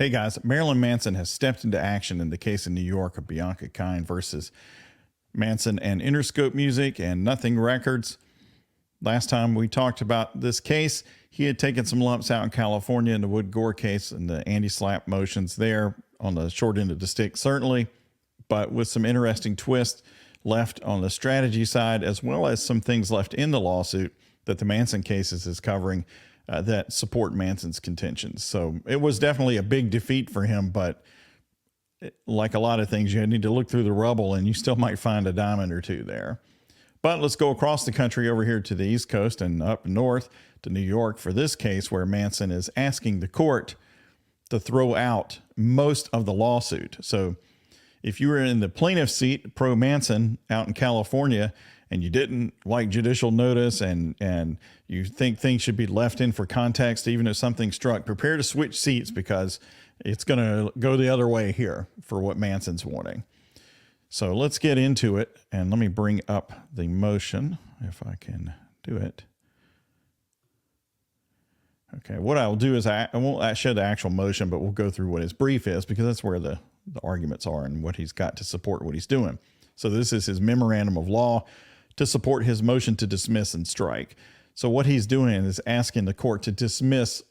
Hey guys, Marilyn Manson has stepped into action in the case in New York of Bianca Kyne versus Manson and Interscope Music and Nothing Records. Last time we talked about this case, he had taken some lumps out in California in the Wood Gore case and the anti-slap motions there on the short end of the stick, certainly, but with some interesting twists left on the strategy side, as well as some things left in the lawsuit that the Manson cases is covering that support Manson's contentions. So it was definitely a big defeat for him, but like a lot of things, you need to look through the rubble and you still might find a diamond or two there. But let's go across the country over here to the East Coast and up north to New York for this case where Manson is asking the court to throw out most of the lawsuit. So if you were in the plaintiff's seat, pro Manson out in California, and you didn't like judicial notice and you think things should be left in for context, even if something struck, prepare to switch seats because it's going to go the other way here for what Manson's wanting. So let's get into it. And let me bring up the motion if I can do it. Okay, what I'll do is I won't show the actual motion, but we'll go through what his brief is because that's where the arguments are and what he's got to support what he's doing. So this is his memorandum of law to support his motion to dismiss and strike. So what he's doing is asking the court to dismiss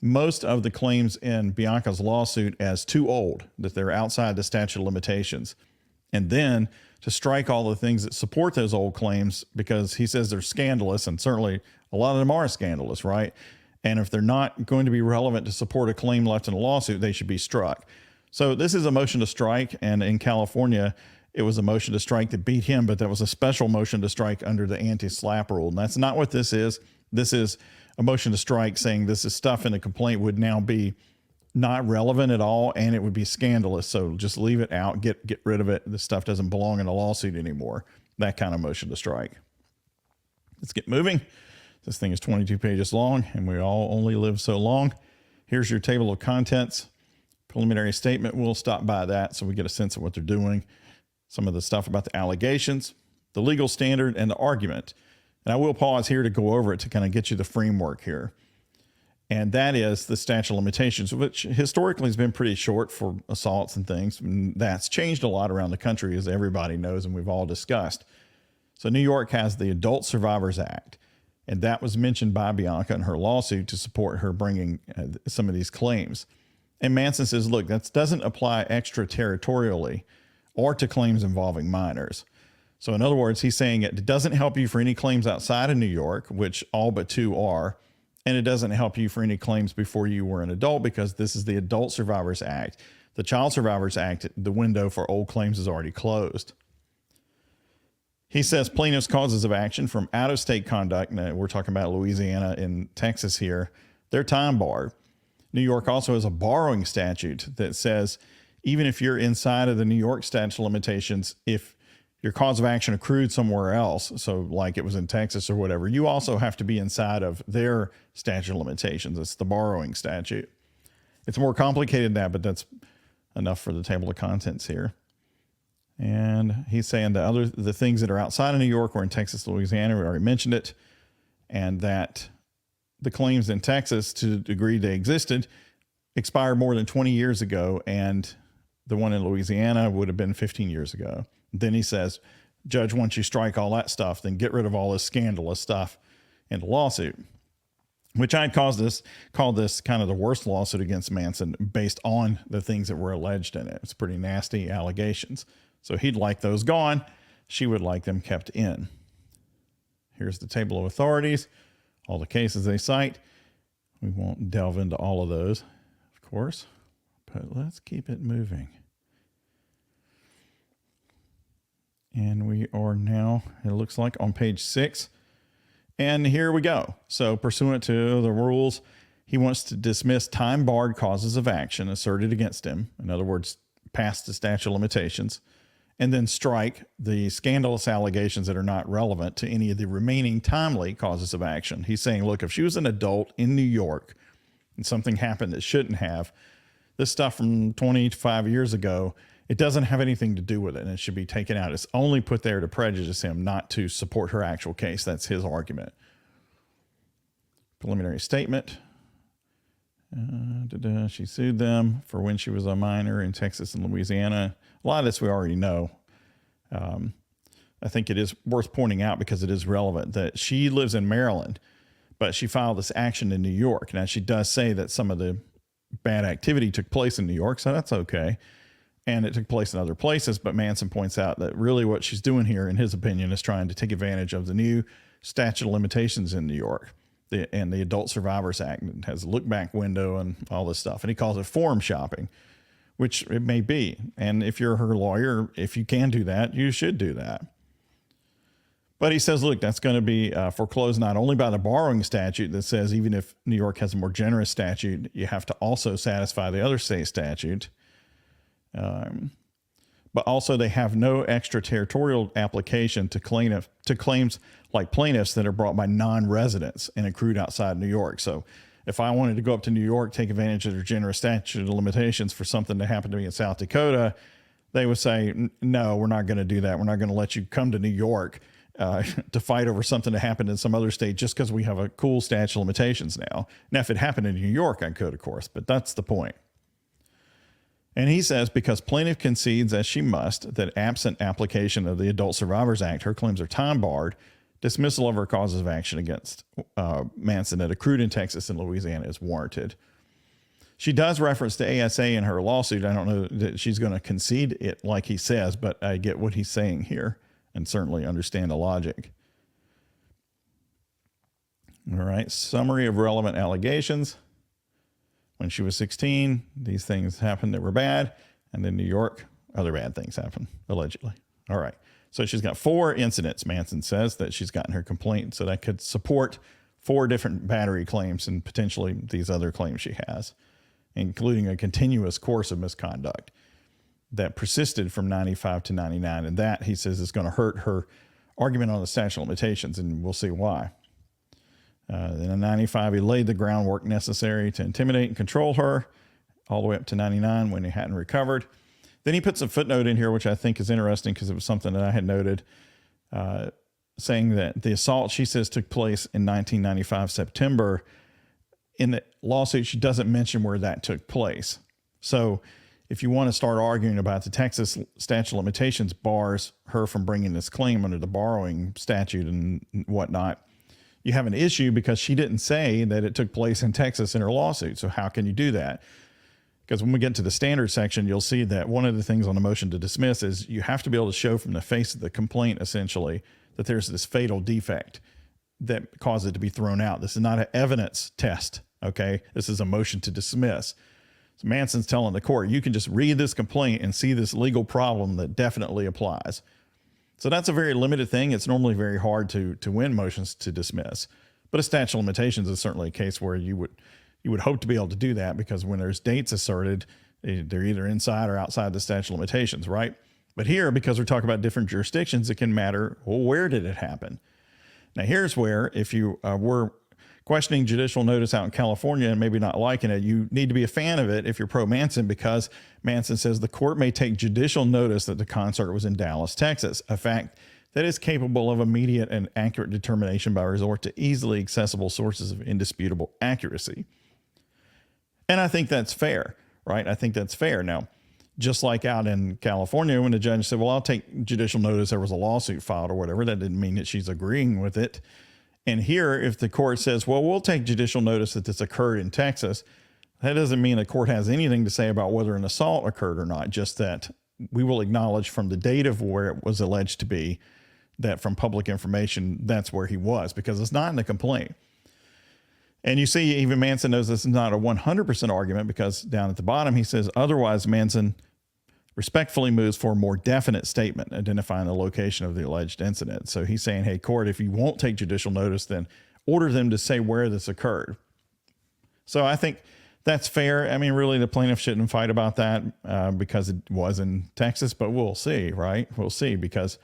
most of the claims in Bianca's lawsuit as too old, that they're outside the statute of limitations, and then to strike all the things that support those old claims because he says they're scandalous, and certainly a lot of them are scandalous, right? And if they're not going to be relevant to support a claim left in a lawsuit, they should be struck. So this is a motion to strike, and in California, it was a motion to strike that beat him, but that was a special motion to strike under the anti-slap rule. And that's not what this is. This is a motion to strike saying this is stuff in the complaint would now be not relevant at all, and it would be scandalous. So just leave it out, get rid of it. This stuff doesn't belong in a lawsuit anymore. That kind of motion to strike. Let's get moving. This thing is 22 pages long, and we all only live so long. Here's your table of contents. Preliminary statement, we'll stop by that so we get a sense of what they're doing. Some of the stuff about the allegations, the legal standard, and the argument. And I will pause here to go over it to kind of get you the framework here. And that is the statute of limitations, which historically has been pretty short for assaults and things. And that's changed a lot around the country, as everybody knows and we've all discussed. So New York has the Adult Survivors Act, and that was mentioned by Bianca in her lawsuit to support her bringing some of these claims. And Manson says, look, that doesn't apply extraterritorially or to claims involving minors. So in other words, he's saying it doesn't help you for any claims outside of New York, which all but two are, and it doesn't help you for any claims before you were an adult because this is the Adult Survivors Act. The Child Survivors Act, the window for old claims is already closed. He says plaintiff's causes of action from out-of-state conduct, and we're talking about Louisiana and Texas here, they're time barred. New York also has a borrowing statute that says even if you're inside of the New York statute of limitations, if your cause of action accrued somewhere else, so like it was in Texas or whatever, you also have to be inside of their statute of limitations. It's the borrowing statute. It's more complicated than that, but that's enough for the table of contents here. And he's saying the things that are outside of New York or in Texas, Louisiana, we already mentioned it, and that the claims in Texas, to the degree they existed, expired more than 20 years ago, and the one in Louisiana would have been 15 years ago. Then he says, Judge, once you strike all that stuff, then get rid of all this scandalous stuff in the lawsuit, which I'd called this kind of the worst lawsuit against Manson based on the things that were alleged in it. It's pretty nasty allegations. So he'd like those gone. She would like them kept in. Here's the table of authorities, all the cases they cite. We won't delve into all of those, of course, but let's keep it moving. And we are now, it looks like, on page 6. And here we go. So pursuant to the rules, he wants to dismiss time-barred causes of action asserted against him. In other words, past the statute of limitations. And then strike the scandalous allegations that are not relevant to any of the remaining timely causes of action. He's saying, look, if she was an adult in New York and something happened that shouldn't have, this stuff from 25 years ago, it doesn't have anything to do with it, and it should be taken out. It's only put there to prejudice him, not to support her actual case. That's his argument. Preliminary statement. She sued them for when she was a minor in Texas and Louisiana. A lot of this we already know. I think it is worth pointing out because it is relevant that she lives in Maryland, but she filed this action in New York. Now, she does say that some of the bad activity took place in New York, so that's okay. And it took place in other places, but Manson points out that really what she's doing here, in his opinion, is trying to take advantage of the new statute of limitations in New York and the Adult Survivors Act. It has a look-back window and all this stuff. And he calls it forum shopping, which it may be. And if you're her lawyer, if you can do that, you should do that. But he says, look, that's going to be foreclosed not only by the borrowing statute that says even if New York has a more generous statute, you have to also satisfy the other state statute. But also they have no extraterritorial application to claims like plaintiffs that are brought by non-residents and accrued outside New York. So if I wanted to go up to New York, take advantage of their generous statute of limitations for something that happened to me in South Dakota, they would say, no, we're not going to do that. We're not going to let you come to New York to fight over something that happened in some other state just because we have a cool statute of limitations now. Now, if it happened in New York, I could, of course, but that's the point. And he says, because plaintiff concedes, as she must, that absent application of the Adult Survivors Act, her claims are time barred, dismissal of her causes of action against Manson that accrued in Texas and Louisiana is warranted. She does reference the ASA in her lawsuit. I don't know that she's going to concede it like he says, but I get what he's saying here and certainly understand the logic. All right. Summary of relevant allegations. When she was 16, these things happened that were bad. And in New York, other bad things happened, allegedly. All right. So she's got 4 incidents, Manson says, that she's gotten her complaint. So that could support 4 different battery claims and potentially these other claims she has, including a continuous course of misconduct that persisted from 95 to 99. And that, he says, is going to hurt her argument on the statute of limitations, and we'll see why. Then in 95, he laid the groundwork necessary to intimidate and control her all the way up to 99 when he hadn't recovered. Then he puts a footnote in here, which I think is interesting because it was something that I had noted, saying that the assault, she says, took place in 1995, September. In the lawsuit, she doesn't mention where that took place. So if you want to start arguing about the Texas statute of limitations bars her from bringing this claim under the borrowing statute and whatnot, you have an issue because she didn't say that it took place in Texas in her lawsuit. So how can you do that? Because when we get to the standard section, you'll see that one of the things on the motion to dismiss is you have to be able to show from the face of the complaint, essentially, that there's this fatal defect that caused it to be thrown out. This is not an evidence test, okay? This is a motion to dismiss. So Manson's telling the court, you can just read this complaint and see this legal problem that definitely applies. So that's a very limited thing. It's normally very hard to win motions to dismiss. But a statute of limitations is certainly a case where you would hope to be able to do that, because when there's dates asserted, they're either inside or outside the statute of limitations, right? But here, because we're talking about different jurisdictions, it can matter, well, where did it happen? Now, here's where, if you were questioning judicial notice out in California and maybe not liking it, you need to be a fan of it if you're pro-Manson, because Manson says the court may take judicial notice that the concert was in Dallas, Texas, a fact that is capable of immediate and accurate determination by resort to easily accessible sources of indisputable accuracy. And I think that's fair, right? I think that's fair. Now, just like out in California, when the judge said, well, I'll take judicial notice there was a lawsuit filed or whatever, that didn't mean that she's agreeing with it. And here, if the court says, well, we'll take judicial notice that this occurred in Texas, that doesn't mean the court has anything to say about whether an assault occurred or not, just that we will acknowledge from the date of where it was alleged to be that from public information, that's where he was, because it's not in the complaint. And you see, even Manson knows this is not a 100% argument, because down at the bottom, he says, otherwise, Manson respectfully moves for a more definite statement identifying the location of the alleged incident. So he's saying, hey, court, if you won't take judicial notice, then order them to say where this occurred. So I think that's fair. I mean, really, the plaintiff shouldn't fight about that because it was in Texas, but we'll see, right? We'll see, because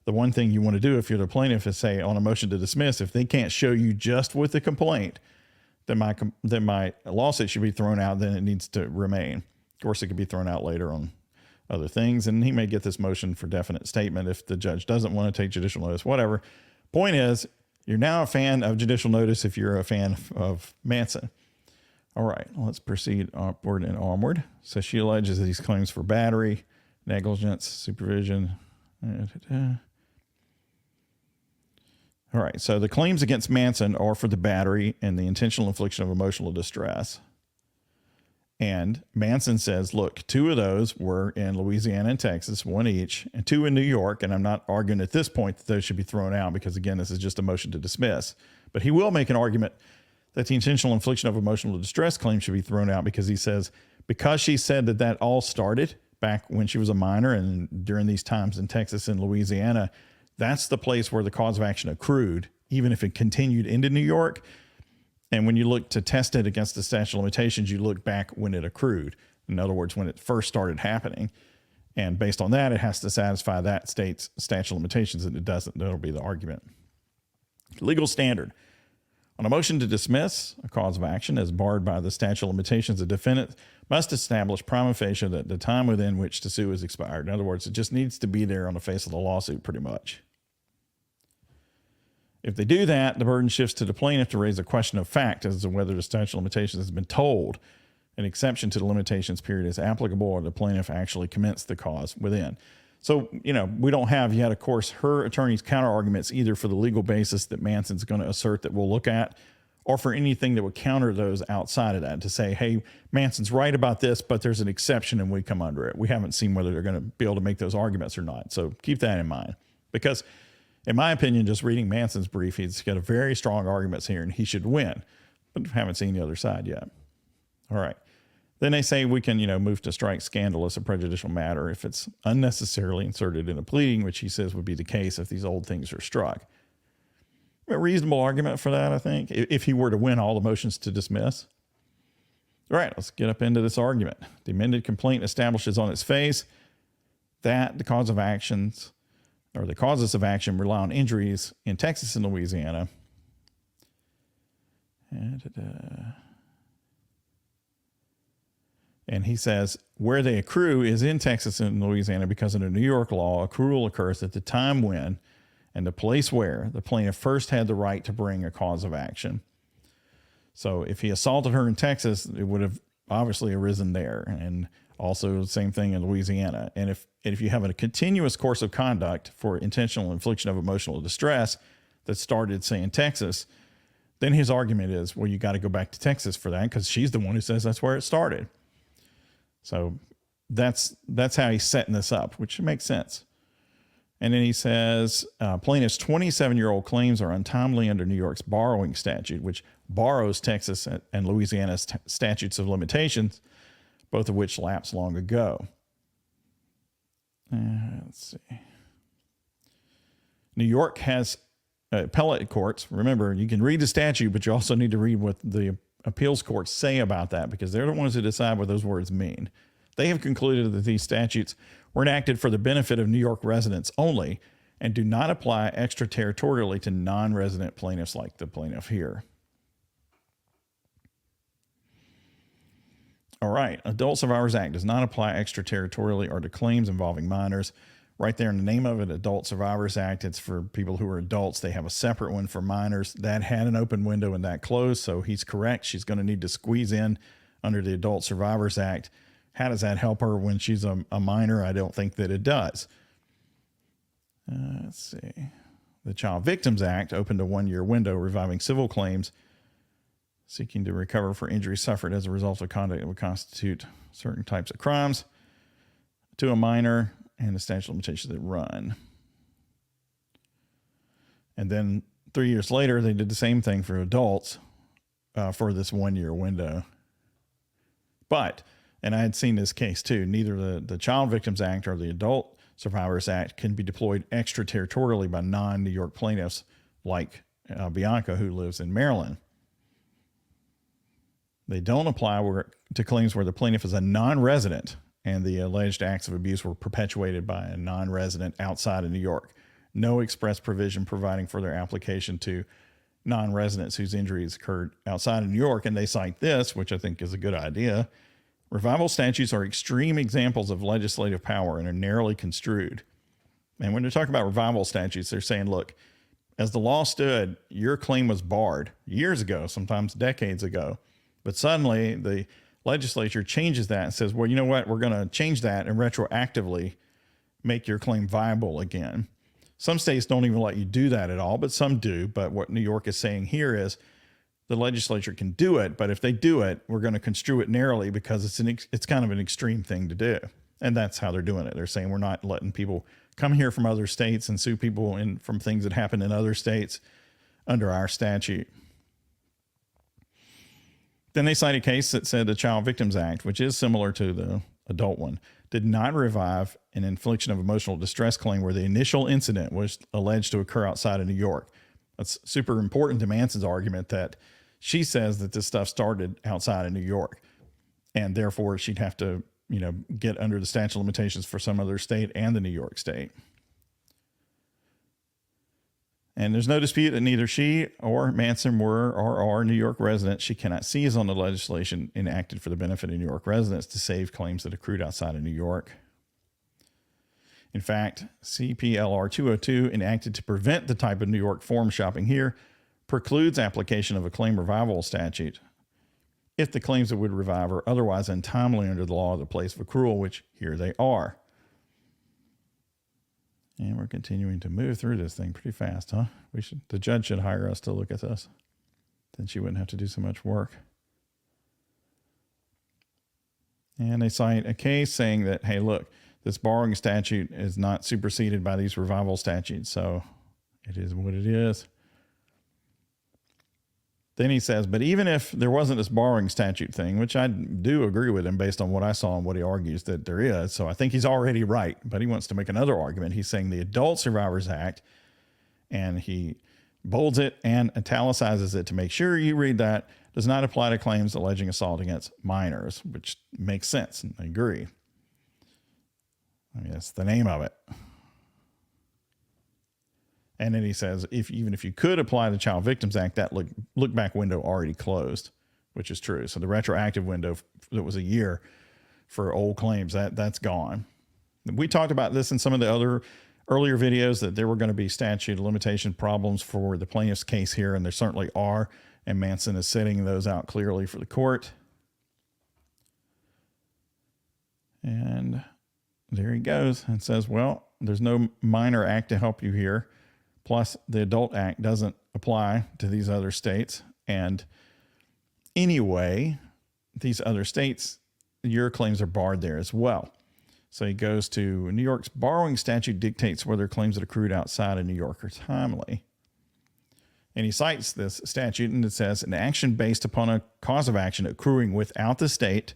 the one thing you want to do if you're the plaintiff is say on a motion to dismiss, if they can't show you just with the complaint, then my lawsuit should be thrown out, then it needs to remain. Of course, it could be thrown out later on other things, and he may get this motion for definite statement if the judge doesn't want to take judicial notice, whatever. Point is, you're now a fan of judicial notice if you're a fan of Manson. All right, let's proceed upward and onward. So she alleges these claims for battery, negligence, supervision. All right, so the claims against Manson are for the battery and the intentional infliction of emotional distress. And Manson says, look, 2 of those were in Louisiana and Texas, 1 each, and 2 in New York. And I'm not arguing at this point that those should be thrown out because, again, this is just a motion to dismiss. But he will make an argument that the intentional infliction of emotional distress claim should be thrown out because he says, because she said that that all started back when she was a minor and during these times in Texas and Louisiana, that's the place where the cause of action accrued, even if it continued into New York. And when you look to test it against the statute of limitations, you look back when it accrued. In other words, when it first started happening. And based on that, it has to satisfy that state's statute of limitations, and it doesn't. That'll be the argument. Legal standard. On a motion to dismiss a cause of action as barred by the statute of limitations, the defendant must establish prima facie that the time within which to sue is expired. In other words, it just needs to be there on the face of the lawsuit pretty much. If they do that, the burden shifts to the plaintiff to raise a question of fact as to whether the statute of limitations has been told, an exception to the limitations period is applicable, or the plaintiff actually commenced the cause within. So, we don't have yet, of course, her attorney's counter arguments either for the legal basis that Manson's going to assert that we'll look at, or for anything that would counter those outside of that to say, hey, Manson's right about this, but there's an exception and we come under it. We haven't seen whether they're going to be able to make those arguments or not. So keep that in mind, because in my opinion, just reading Manson's brief, he's got a very strong arguments here and he should win, but haven't seen the other side yet. All right. Then they say we can, move to strike scandalous or prejudicial matter if it's unnecessarily inserted in a pleading, which he says would be the case if these old things are struck. A reasonable argument for that, I think, if he were to win all the motions to dismiss. All right, let's get up into this argument. The amended complaint establishes on its face that the cause of actions or the causes of action rely on injuries in Texas and Louisiana. And he says where they accrue is in Texas and Louisiana because under New York law, accrual occurs at the time when and the place where the plaintiff first had the right to bring a cause of action. So if he assaulted her in Texas, it would have obviously arisen there. And also the same thing in Louisiana. And if you have a continuous course of conduct for intentional infliction of emotional distress that started, say, in Texas, then his argument is, well, you got to go back to Texas for that because she's the one who says that's where it started. So that's how he's setting this up, which makes sense. And then he says plaintiff's 27-year-old claims are untimely under New York's borrowing statute, which borrows Texas and Louisiana's statutes of limitations, both of which lapsed long ago. Let's see. New York has appellate courts. Remember, you can read the statute, but you also need to read what the appeals courts say about that because they're the ones who decide what those words mean. They have concluded that these statutes were enacted for the benefit of New York residents only and do not apply extraterritorially to non-resident plaintiffs like the plaintiff here. All right. Adult Survivors Act does not apply extraterritorially or to claims involving minors. Right there in the name of it, Adult Survivors Act, it's for people who are adults. They have a separate one for minors. That had an open window and that closed, so he's correct. She's going to need to squeeze in under the Adult Survivors Act. How does that help her when she's a minor? I don't think that it does. Let's see. The Child Victims Act opened a 1-year window reviving civil claims seeking to recover for injuries suffered as a result of conduct that would constitute certain types of crimes to a minor and the statute of limitations that run. And then 3 years later, they did the same thing for adults for this 1-year window. But, and I had seen this case too, neither the Child Victims Act or the Adult Survivors Act can be deployed extraterritorially by non-New York plaintiffs like Bianca, who lives in Maryland. They don't apply to claims where the plaintiff is a non-resident and the alleged acts of abuse were perpetuated by a non-resident outside of New York. No express provision providing for their application to non-residents whose injuries occurred outside of New York. And they cite this, which I think is a good idea. Revival statutes are extreme examples of legislative power and are narrowly construed. And when they're talking about revival statutes, they're saying, look, as the law stood, your claim was barred years ago, sometimes decades ago. But suddenly the legislature changes that and says, well, you know what? We're going to change that and retroactively make your claim viable again. Some states don't even let you do that at all, but some do. But what New York is saying here is the legislature can do it, but if they do it, we're going to construe it narrowly because it's kind of an extreme thing to do. And that's how they're doing it. They're saying we're not letting people come here from other states and sue people from things that happen in other states under our statute. Then they cite a case that said the Child Victims Act, which is similar to the adult one, did not revive an infliction of emotional distress claim where the initial incident was alleged to occur outside of New York. That's super important to Manson's argument that she says that this stuff started outside of New York, and therefore she'd have to, get under the statute of limitations for some other state and the New York state. And there's no dispute that neither she or Manson were or are New York residents. She cannot seize on the legislation enacted for the benefit of New York residents to save claims that accrued outside of New York. In fact, CPLR 202, enacted to prevent the type of New York forum shopping here, precludes application of a claim revival statute if the claims that would revive are otherwise untimely under the law of the place of accrual, which here they are. And we're continuing to move through this thing pretty fast, huh? The judge should hire us to look at this. Then she wouldn't have to do so much work. And they cite a case saying that, hey, look, this borrowing statute is not superseded by these revival statutes. So it is what it is. Then he says, but even if there wasn't this borrowing statute thing, which I do agree with him based on what I saw and what he argues that there is. So I think he's already right, but he wants to make another argument. He's saying the Adult Survivors Act, and he bolds it and italicizes it to make sure you read that, does not apply to claims alleging assault against minors, which makes sense. And I agree. I mean, that's the name of it. And then he says, even if you could apply the Child Victims Act, that look back window already closed, which is true. So the retroactive window that was a year for old claims, that's gone. We talked about this in some of the other earlier videos, that there were going to be statute of limitation problems for the plaintiff's case here, and there certainly are. And Manson is setting those out clearly for the court. And there he goes and says, well, there's no minor act to help you here. Plus, the Adult Act doesn't apply to these other states. And anyway, these other states, your claims are barred there as well. So he goes to New York's borrowing statute dictates whether claims that accrued outside of New York are timely. And he cites this statute, and it says an action based upon a cause of action accruing without the state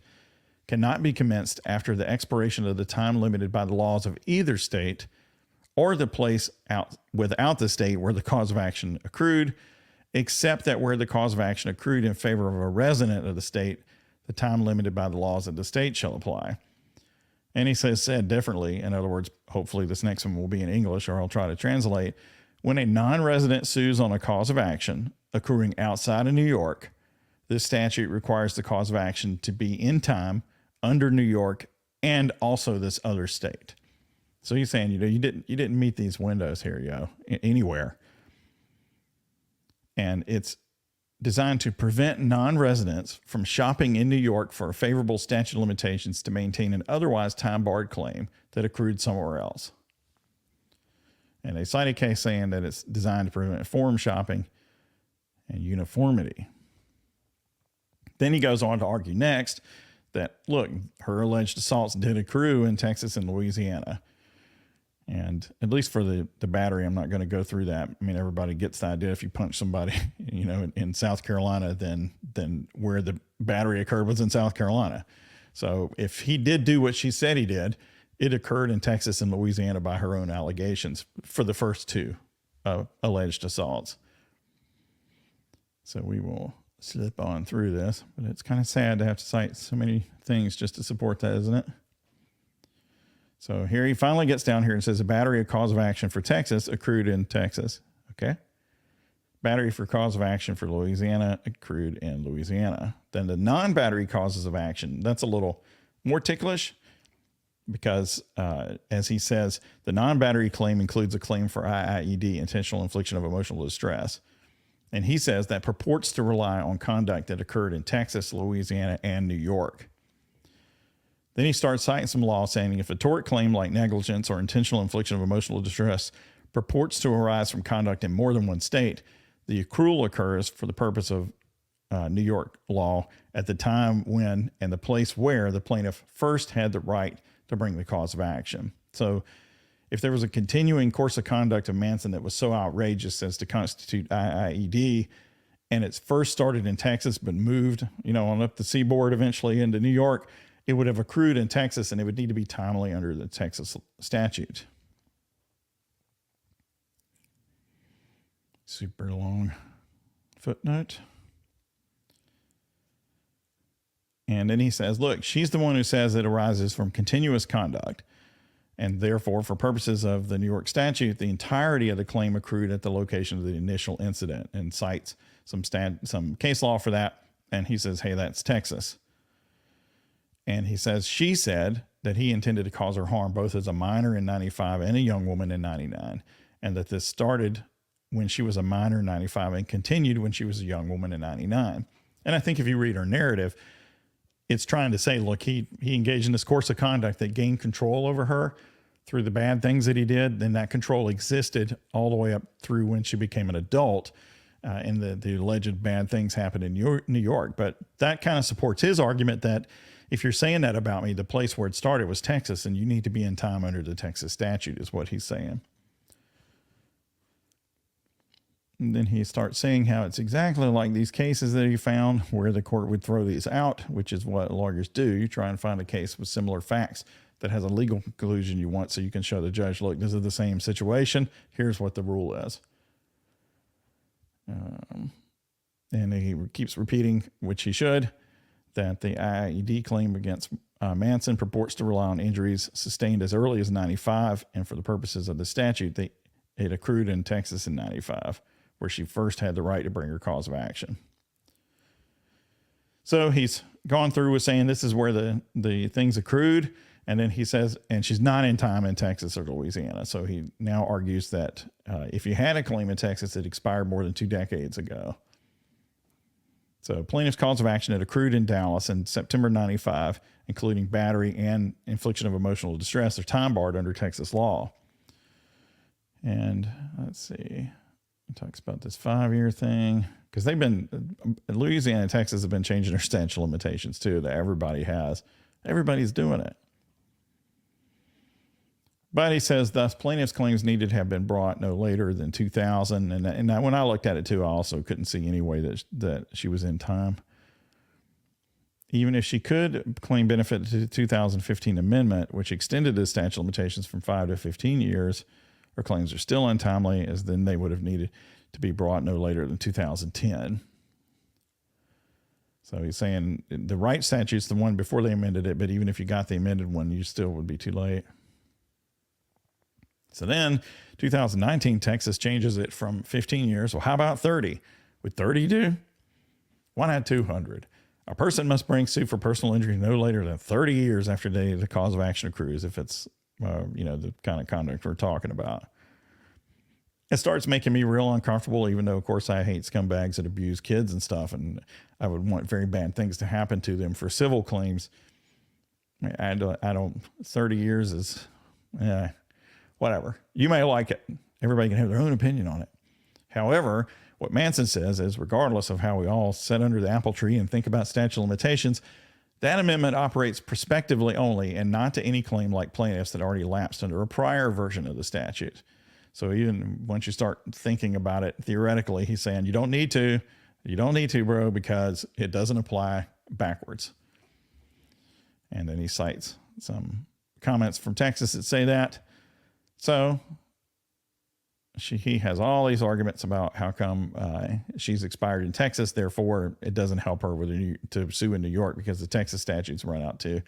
cannot be commenced after the expiration of the time limited by the laws of either state or the place out without the state where the cause of action accrued, except that where the cause of action accrued in favor of a resident of the state, the time limited by the laws of the state shall apply. And he said differently. In other words, hopefully this next one will be in English, or I'll try to translate. When a non-resident sues on a cause of action accruing outside of New York, this statute requires the cause of action to be in time under New York and also this other state. So he's saying, you didn't meet these windows here, anywhere. And it's designed to prevent non-residents from shopping in New York for a favorable statute of limitations to maintain an otherwise time-barred claim that accrued somewhere else. And they cite a case saying that it's designed to prevent forum shopping and uniformity. Then he goes on to argue next that, look, her alleged assaults did accrue in Texas and Louisiana. And at least for the battery, I'm not going to go through that. I mean, everybody gets the idea if you punch somebody, in South Carolina, then where the battery occurred was in South Carolina. So if he did do what she said he did, it occurred in Texas and Louisiana by her own allegations for the first two alleged assaults. So we will slip on through this, but it's kind of sad to have to cite so many things just to support that, isn't it? So here he finally gets down here and says a battery of cause of action for Texas accrued in Texas. Okay. Battery for cause of action for Louisiana accrued in Louisiana. Then the non-battery causes of action, that's a little more ticklish because, as he says, the non-battery claim includes a claim for IIED, intentional infliction of emotional distress. And he says that purports to rely on conduct that occurred in Texas, Louisiana, and New York. Then he starts citing some law saying if a tort claim like negligence or intentional infliction of emotional distress purports to arise from conduct in more than one state, the accrual occurs for the purpose of New York law at the time when and the place where the plaintiff first had the right to bring the cause of action. So if there was a continuing course of conduct of Manson that was so outrageous as to constitute IIED, and it's first started in Texas but moved, on up the seaboard eventually into New York, it would have accrued in Texas and it would need to be timely under the Texas statute. Super long footnote. And then he says, look, she's the one who says it arises from continuous conduct. And therefore, for purposes of the New York statute, the entirety of the claim accrued at the location of the initial incident, and cites some case law for that. And he says, hey, that's Texas. And he says she said that he intended to cause her harm both as a minor in 95 and a young woman in 99. And that this started when she was a minor in 95 and continued when she was a young woman in 99. And I think if you read her narrative, it's trying to say, look, he engaged in this course of conduct that gained control over her through the bad things that he did. Then that control existed all the way up through when she became an adult, and the alleged bad things happened in New York. But that kind of supports his argument that if you're saying that about me, the place where it started was Texas, and you need to be in time under the Texas statute is what he's saying. And then he starts saying how it's exactly like these cases that he found where the court would throw these out, which is what lawyers do. You try and find a case with similar facts that has a legal conclusion you want so you can show the judge, look, this is the same situation. Here's what the rule is. And he keeps repeating, which he should, that the IIED claim against Manson purports to rely on injuries sustained as early as 95. And for the purposes of the statute, it accrued in Texas in 95. Where she first had the right to bring her cause of action. So he's gone through with saying this is where the things accrued. And then he says, and she's not in time in Texas or Louisiana. So he now argues that if you had a claim in Texas, it expired more than 2 decades ago. So plaintiff's cause of action had accrued in Dallas in September 95, including battery and infliction of emotional distress. They're time barred under Texas law. And let's see. He talks about this 5-year thing because Louisiana and Texas have been changing their statute of limitations too. That everybody's doing it. But he says thus plaintiff's claims needed to have been brought no later than 2000. And when I looked at it too, I also couldn't see any way that she was in time. Even if she could claim benefit to the 2015 amendment, which extended the statute of limitations from 5 to 15 years, her claims are still untimely, as then they would have needed to be brought no later than 2010. So he's saying the right statute's the one before they amended it, but even if you got the amended one, you still would be too late. So then 2019, Texas changes it from 15 years. Well, how about 30? Would 30 do? Why not 200? A person must bring suit for personal injury no later than 30 years after the cause of action accrues, if it's the kind of conduct we're talking about. It starts making me real uncomfortable, even though, of course, I hate scumbags that abuse kids and stuff, and I would want very bad things to happen to them for civil claims. I don't 30 years is, whatever. You may like it. Everybody can have their own opinion on it. However, what Manson says is, regardless of how we all sit under the apple tree and think about statute of limitations, that amendment operates prospectively only and not to any claim like plaintiffs that already lapsed under a prior version of the statute. So even once you start thinking about it theoretically, he's saying you don't need to, bro, because it doesn't apply backwards. And then he cites some comments from Texas that say that. So he has all these arguments about how come she's expired in Texas, therefore it doesn't help her to sue in New York because the Texas statutes run out too.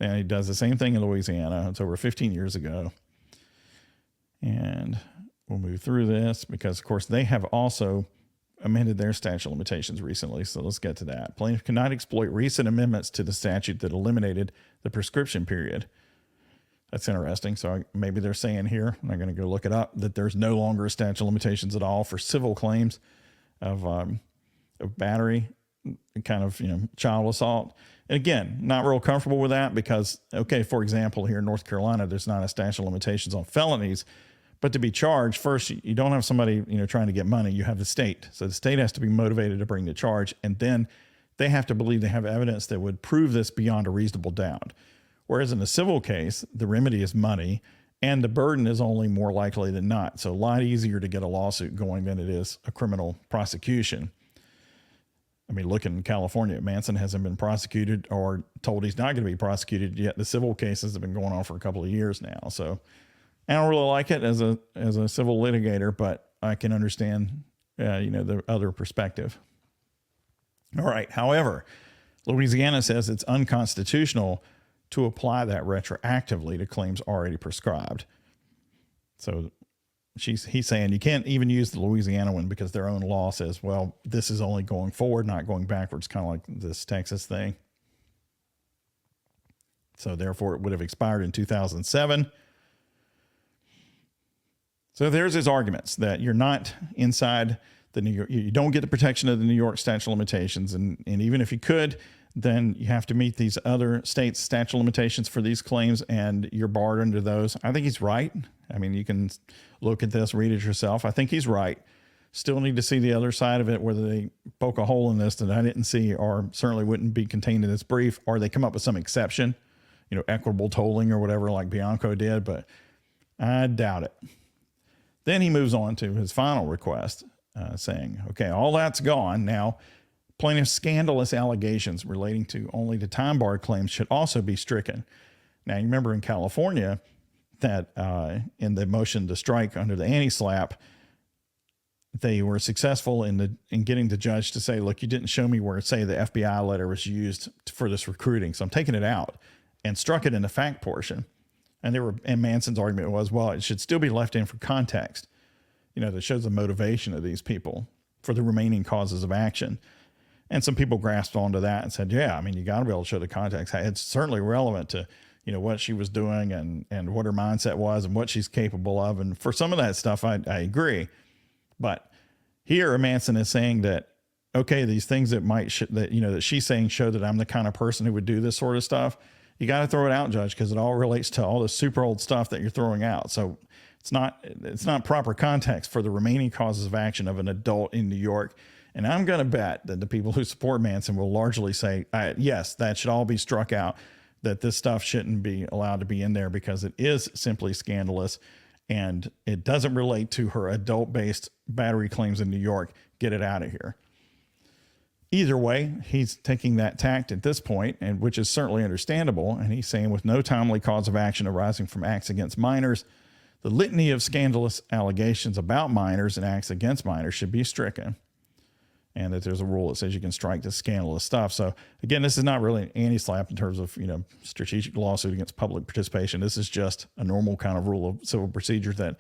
And he does the same thing in Louisiana. It's over 15 years ago. And we'll move through this because, of course, they have also amended their statute of limitations recently. So let's get to that. Plaintiff cannot exploit recent amendments to the statute that eliminated the prescription period. That's interesting. So maybe they're saying here, I'm not going to go look it up, that there's no longer a statute of limitations at all for civil claims of battery, kind of, child assault. And again, not real comfortable with that because, okay, for example, here in North Carolina, there's not a statute of limitations on felonies, but to be charged, first, you don't have somebody, trying to get money. You have the state. So the state has to be motivated to bring the charge. And then they have to believe they have evidence that would prove this beyond a reasonable doubt. Whereas in a civil case, the remedy is money and the burden is only more likely than not. So a lot easier to get a lawsuit going than it is a criminal prosecution. I mean, look in California, Manson hasn't been prosecuted or told he's not going to be prosecuted yet. The civil cases have been going on for a couple of years now. So I don't really like it as a civil litigator, but I can understand, the other perspective. All right. However, Louisiana says it's unconstitutional to apply that retroactively to claims already prescribed. So he's saying you can't even use the Louisiana one because their own law says, well, this is only going forward, not going backwards, kind of like this Texas thing. So therefore it would have expired in 2007. So there's his arguments that you're not inside the New York, you don't get the protection of the New York statute of limitations. And even if you could, then you have to meet these other states' statute of limitations for these claims, and you're barred under those. I think he's right. I mean, you can look at this, read it yourself. I think he's right. Still need to see the other side of it, whether they poke a hole in this that I didn't see or certainly wouldn't be contained in this brief, or they come up with some exception, equitable tolling or whatever like Bianco did, but I doubt it. Then he moves on to his final request, saying, okay, all that's gone. Now, plaintiff's scandalous allegations relating to only the time bar claims should also be stricken. Now, you remember in California that in the motion to strike under the anti-slap, they were successful in getting the judge to say, look, you didn't show me where, say, the FBI letter was used for this recruiting, so I'm taking it out, and struck it in the fact portion. And Manson's argument was, well, it should still be left in for context, that shows the motivation of these people for the remaining causes of action. And some people grasped onto that and said, yeah, I mean, you got to be able to show the context. It's certainly relevant to, what she was doing and what her mindset was and what she's capable of. And for some of that stuff, I agree. But here Manson is saying that, okay, these things that that she's saying show that I'm the kind of person who would do this sort of stuff. You got to throw it out, Judge, because it all relates to all the super old stuff that you're throwing out. So it's not proper context for the remaining causes of action of an adult in New York. And I'm going to bet that the people who support Manson will largely say, yes, that should all be struck out, that this stuff shouldn't be allowed to be in there because it is simply scandalous and it doesn't relate to her adult-based battery claims in New York. Get it out of here. Either way, he's taking that tact at this point, and which is certainly understandable. And he's saying with no timely cause of action arising from acts against minors, the litany of scandalous allegations about minors and acts against minors should be stricken. And that there's a rule that says you can strike this scandalous stuff. So again, this is not really an anti-slap in terms of, strategic lawsuit against public participation. This is just a normal kind of rule of civil procedure that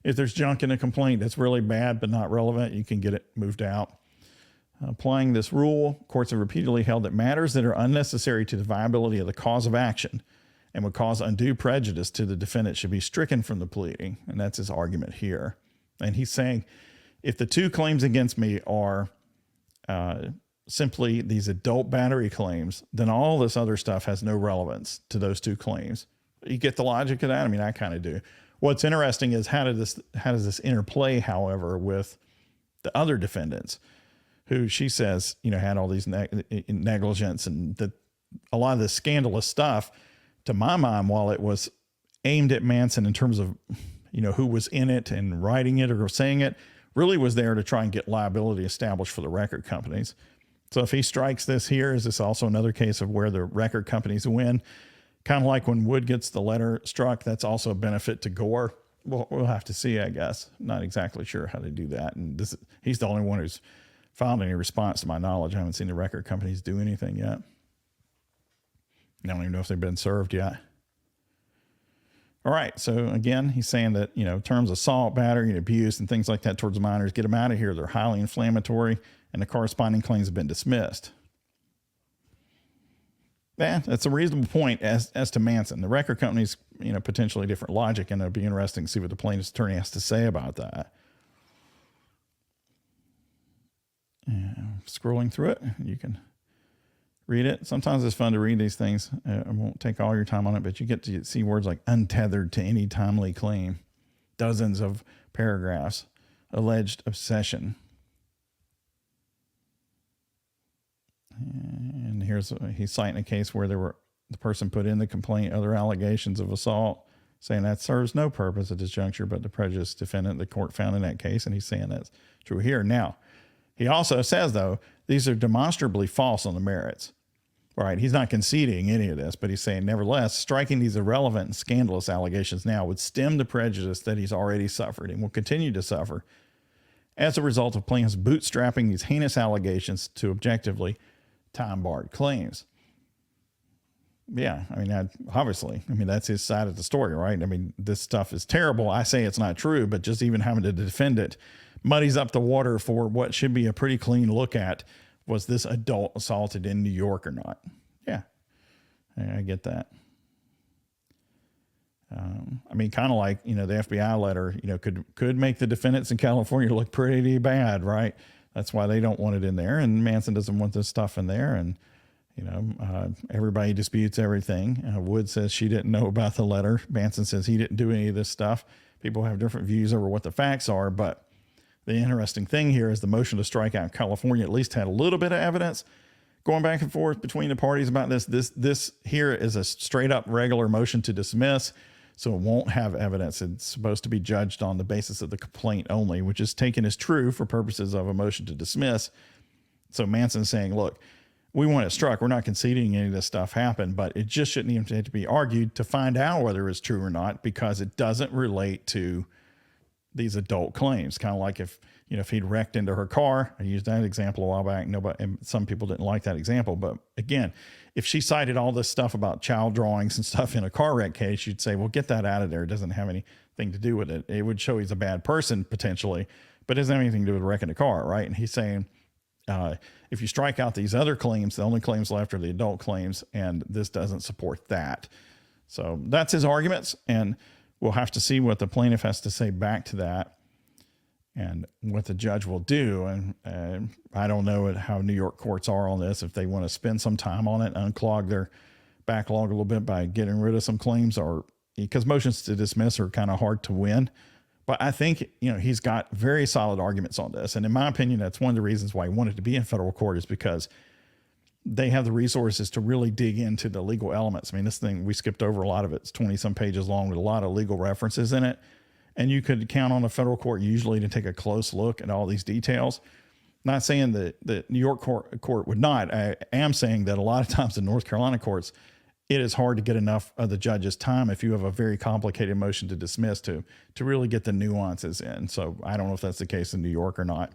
if there's junk in a complaint that's really bad but not relevant, you can get it moved out. Applying this rule, courts have repeatedly held that matters that are unnecessary to the viability of the cause of action and would cause undue prejudice to the defendant should be stricken from the pleading. And that's his argument here. And he's saying, if the two claims against me are simply these adult battery claims, then all this other stuff has no relevance to those two claims. You get the logic of that? I mean, I kind of do. What's interesting is how does this interplay, however, with the other defendants who she says, had all these negligence and that a lot of this scandalous stuff, to my mind, while it was aimed at Manson in terms of, who was in it and writing it or saying it, really was there to try and get liability established for the record companies. So if he strikes this here, is this also another case of where the record companies win? Kind of like when Wood gets the letter struck, that's also a benefit to Gore. We'll have to see, I guess. Not exactly sure how they do that. And he's the only one who's filed any response to my knowledge. I haven't seen the record companies do anything yet. I don't even know if they've been served yet. All right. So again, he's saying that, terms of assault, battery, and abuse and things like that towards minors, get them out of here. They're highly inflammatory and the corresponding claims have been dismissed. Yeah, that's a reasonable point as to Manson. The record companies, potentially different logic, and it'll be interesting to see what the plaintiff's attorney has to say about that. Scrolling through it, you can read it. Sometimes it's fun to read these things. I won't take all your time on it, but you get to see words like untethered to any timely claim, dozens of paragraphs, alleged obsession. And he's citing a case where the person put in the complaint other allegations of assault, saying that serves no purpose at this juncture, but the prejudiced defendant the court found in that case, and he's saying that's true here. Now, he also says, though, these are demonstrably false on the merits. Right? He's not conceding any of this, but he's saying, nevertheless, striking these irrelevant and scandalous allegations now would stem the prejudice that he's already suffered and will continue to suffer as a result of plaintiffs bootstrapping these heinous allegations to objectively time-barred claims. Yeah, I mean, obviously, that's his side of the story, right? I mean, this stuff is terrible. I say it's not true, but just even having to defend it muddies up the water for what should be a pretty clean look at. Was this adult assaulted in New York or not? Yeah, I get that. Kind of like, the FBI letter, could make the defendants in California look pretty bad, right? That's why they don't want it in there. And Manson doesn't want this stuff in there. And, everybody disputes everything. Wood says she didn't know about the letter. Manson says he didn't do any of this stuff. People have different views over what the facts are, but the interesting thing here is the motion to strike out California at least had a little bit of evidence going back and forth between the parties about this. This here is a straight up regular motion to dismiss, so it won't have evidence. It's supposed to be judged on the basis of the complaint only, which is taken as true for purposes of a motion to dismiss. So Manson's saying, look, we want it struck. We're not conceding any of this stuff happened, but it just shouldn't even have to be argued to find out whether it's true or not, because it doesn't relate to these adult claims. Kind of like if he'd wrecked into her car. I used that example a while back. And some people didn't like that example. But again, if she cited all this stuff about child drawings and stuff in a car wreck case, you'd say, well, get that out of there. It doesn't have anything to do with it. It would show he's a bad person potentially, but it doesn't have anything to do with wrecking a car, right? And he's saying, if you strike out these other claims, the only claims left are the adult claims, and this doesn't support that. So that's his arguments, and we'll have to see what the plaintiff has to say back to that and what the judge will do. And I don't know how New York courts are on this, if they want to spend some time on it, unclog their backlog a little bit by getting rid of some claims, or because motions to dismiss are kind of hard to win. But I think, he's got very solid arguments on this. And in my opinion, that's one of the reasons why he wanted to be in federal court, is because they have the resources to really dig into the legal elements. This thing, we skipped over a lot of it. It's 20 some pages long with a lot of legal references in it. And you could count on a federal court usually to take a close look at all these details. Not saying that the New York court would not. I am saying that a lot of times in North Carolina courts, it is hard to get enough of the judge's time if you have a very complicated motion to dismiss to really get the nuances in. So I don't know if that's the case in New York or not.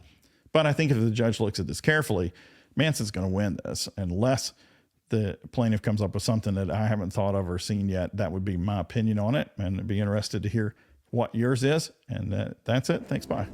But I think if the judge looks at this carefully, Manson's going to win this, unless the plaintiff comes up with something that I haven't thought of or seen yet. That would be my opinion on it, and I'd be interested to hear what yours is. And that's it. Thanks. Bye.